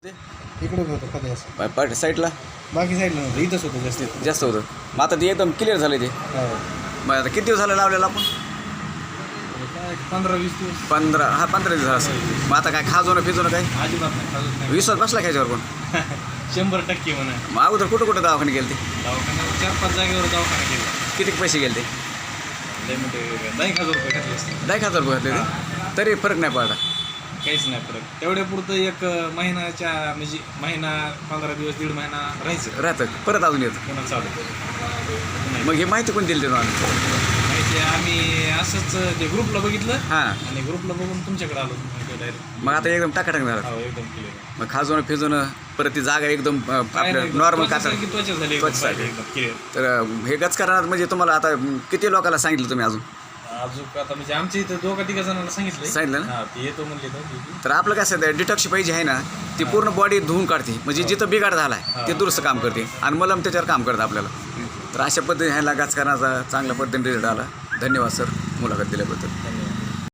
इकडे होतं खाली असं साईडला बाकी साईडला नव्हतं इथंच होतं जास्त जास्त होतं. मग आता ते एकदम क्लिअर झालं ते. हो मग आता किती दिवस झालं लावलेलं आपण? काय 15-20 दिवस 15 दिवस झालं असेल. मग आता काय खाजवणं फिजवणं काय अजिबात नाही खाजत नाही विश्वास बसला खायच्यावर पण? 100% म्हणा. मग अगोदर कुठं दवाखाने गेले ते? दवाखान्यावर 4-5 जागेवर दवाखाना केला. किती पैसे गेले ते? लय मोठे 10,000 रुपये घातले असते. 10,000 रुपये घातले ते? तरी फरक नाही पडला. काहीच नाही फरक. तेवढ्या पुरतं एक महिन्याच्या म्हणजे महिना 15 दिवस 1.5 महिना राहायचं राहतं परत अजून येतं. पुन्हा चालू. मग हे माहिती कोण दिली ते तुम्हाला? माहिती आम्ही असंच ते ग्रुपला बघितलं हां. आणि ग्रुपला बघून तुमच्याकडे आलो डायरेक्ट. मग आता एकदम टाकाटाक झालं. हो एकदम क्लिअर. मग खाजवणं फिजवणं परत ती जागा एकदम आपलं नॉर्मल कातर. त्वचा झाली त्वचा झाली. एकदम क्लिअर. तर हे गच करणार म्हणजे तुम्हाला आता किती लोकांना सांगितलं तुम्ही अजून? अजून आता म्हणजे आमच्या इथं 2-3 जणांना सांगितलं ना? हा ते येतो म्हणले तर तर आपलं कसं आहे डिटॉक्स पाहिजे आहे ना ती पूर्ण बॉडी धुवून काढते म्हणजे जिथं बिघाड झाला आहे ते दुरुस्त काम करते आणि मलम त्याच्यावर काम करतं आपल्याला. तर अशा पद्धतीने ह्याला गाच करण्याचा चांगल्या पद्धतीने रिझल्ट आला. धन्यवाद सर मुलाखत दिल्याबद्दल. धन्यवाद.